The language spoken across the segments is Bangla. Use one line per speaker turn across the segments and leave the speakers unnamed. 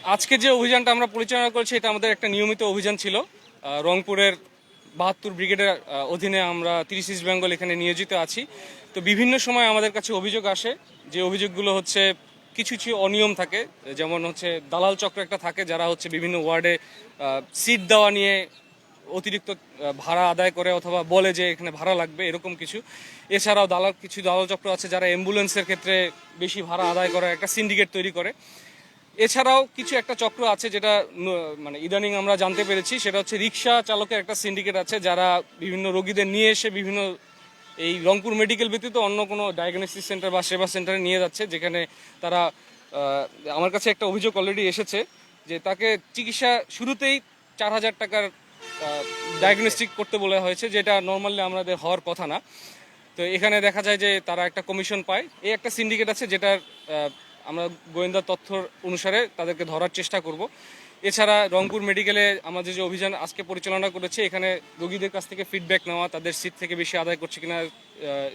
আজকে যে অভিযানটা আমরা পরিচালনা করেছি এটা আমাদের একটা নিয়মিত অভিযান ছিল। রংপুরের ৭২ ব্রিগেডের অধীনে আমরা ৩০ ইস্ট বেঙ্গল এখানে নিয়োজিত আছি। তো বিভিন্ন সময় আমাদের কাছে অভিযোগ আসে, যে অভিযোগগুলো হচ্ছে কিছু কিছু অনিয়ম থাকে, যেমন হচ্ছে দালাল চক্র একটা থাকে যারা হচ্ছে বিভিন্ন ওয়ার্ডে সিট দেওয়া নিয়ে অতিরিক্ত ভাড়া আদায় করে অথবা বলে যে এখানে ভাড়া লাগবে এরকম কিছু। এছাড়াও কিছু দালাল চক্র আছে যারা অ্যাম্বুলেন্সের ক্ষেত্রে বেশি ভাড়া আদায় করে একটা সিন্ডিকেট তৈরি করে। এছাড়াও কিছু একটা চক্র আছে যেটা মানে ইদানিং আমরা জানতে পেরেছি, সেটা হচ্ছে রিক্সা চালকের একটা সিন্ডিকেট আছে যারা বিভিন্ন রোগীদের নিয়ে এসে বিভিন্ন এই রংপুর মেডিকেল ব্যতীত অন্য কোনো ডায়াগনস্টিক সেন্টার বা সেবা সেন্টারে নিয়ে যাচ্ছে, যেখানে তারা আমার কাছে একটা অভিযোগ অলরেডি এসেছে যে তাকে চিকিৎসা শুরুতেই ৪,০০০ টাকার ডায়াগনস্টিক করতে বলা হয়েছে, যেটা নর্মালি আমাদের হওয়ার কথা না। তো এখানে দেখা যায় যে তারা একটা কমিশন পায়। এই একটা সিন্ডিকেট আছে যেটার আমরা গোয়েন্দা তথ্য অনুসারে তাদেরকে ধরার চেষ্টা করব। এছাড়া রংপুর মেডিকেলে আমাদের যে অভিযান আজকে পরিচালনা করেছে, এখানে রোগীদের কাছ থেকে ফিডব্যাক নেওয়া, তাদের সিট থেকে বেশি আদায় করছে কিনা,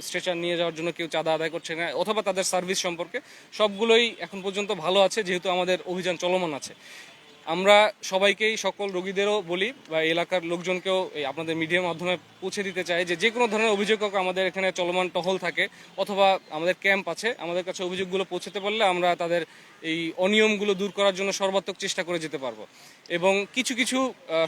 স্ট্রেচার নিয়ে যাওয়ার জন্য কেউ চাঁদা আদায় করছে না, অথবা তাদের সার্ভিস সম্পর্কে সবগুলোই এখন পর্যন্ত ভালো আছে, যেহেতু আমাদের অভিযান চলমান আছে। আমরা সবাইকেই, সকল রোগীদেরও বলি বা এলাকার লোকজনকেও আপনাদের মিডিয়ার মাধ্যমে পৌঁছে দিতে চাই যে যে কোনো ধরনের অভিযোগ আমাদের এখানে চলমান টহল থাকে অথবা আমাদের ক্যাম্প আছে, আমাদের কাছে অভিযোগগুলো পৌঁছাতে পারলে আমরা তাদের এই অনিয়মগুলো দূর করার জন্য সর্বাত্মক চেষ্টা করে যেতে পারবো। এবং কিছু কিছু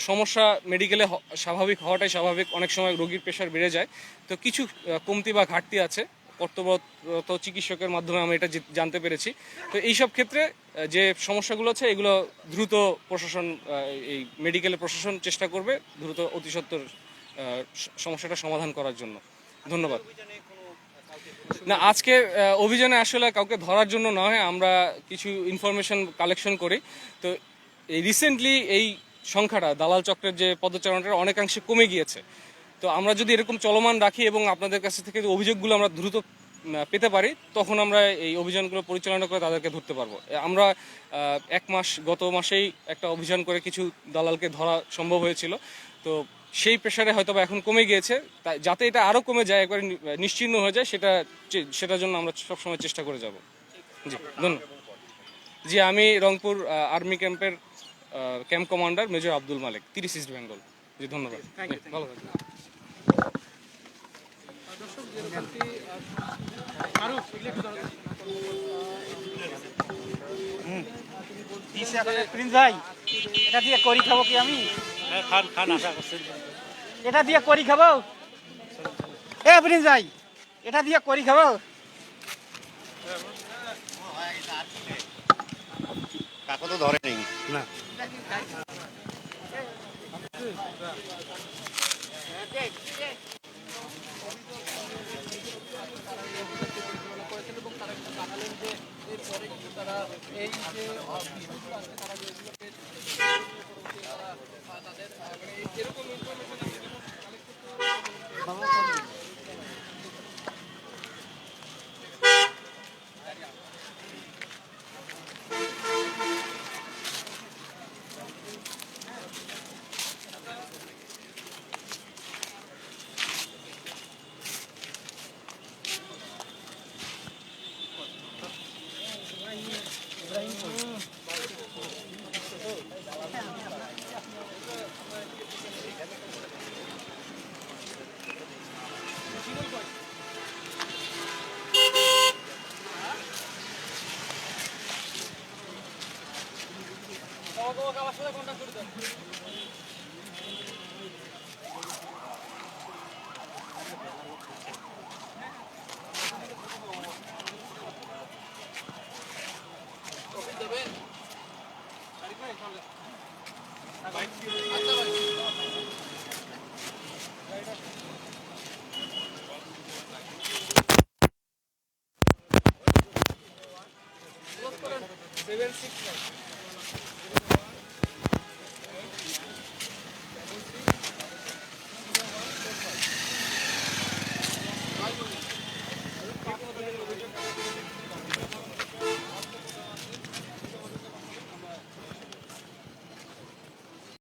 সমস্যা মেডিকেলে স্বাভাবিক হওয়াটাই স্বাভাবিক, অনেক সময় রোগীর প্রেশার বেড়ে যায়, তো কিছু কমতি বা ঘাটতি আছে কর্তব্যরত চিকিৎসকের মাধ্যমে আমরা এটা জানতে পেরেছি। তো এইসব ক্ষেত্রে যে সমস্যাগুলো আছে এগুলো দ্রুত প্রশাসন, এই মেডিকেলের প্রশাসন চেষ্টা করবে দ্রুত অতি সত্বর সমস্যাটা সমাধান করার জন্য। ধন্যবাদ। না, আজকে অভিযানে আসলে কাউকে ধরার জন্য নয়, আমরা কিছু ইনফরমেশন কালেকশন করি। তো এই রিসেন্টলি এই সংখ্যাটা দালাল চক্রের যে পদচারণাটা অনেকাংশে কমে গিয়েছে। তো আমরা যদি এরকম চলমান রাখি এবং আপনাদের কাছ থেকে অভিযোগগুলো আমরা দ্রুত পেতে পারি, তখন আমরা এই অভিযানগুলো পরিচালনা করে তাদেরকে ধরতে পারবো। আমরা গত মাসেই একটা অভিযান করে কিছু দালালকে ধরা সম্ভব হয়েছিল। তো সেই প্রেশারে হয়তো বা এখন কমে গিয়েছে, তাই যাতে এটা আরও কমে যায়, একবারে নিশ্চিহ্ন হয়ে যায়, সেটার জন্য আমরা সবসময় চেষ্টা করে যাব। জি, ধন্যবাদ। জি, আমি রংপুর আর্মি ক্যাম্পের camp commander major Abdul Malik, ৩০ east Bengal. জি, ধন্যবাদ। ভালো থাকবেন।
প্রিন্স ভাই, এটা দিয়ে করি খাবো কি আমি?
খান আশা করছেন
এটা দিয়ে করি খাবো? এ প্রিন্স ভাই, এটা দিয়ে করি খাবো?
কাকু তো ধরে নেই না।
আমার সাথে কন্ট্যাক্ট করে দেন। আচ্ছা ভাই, 769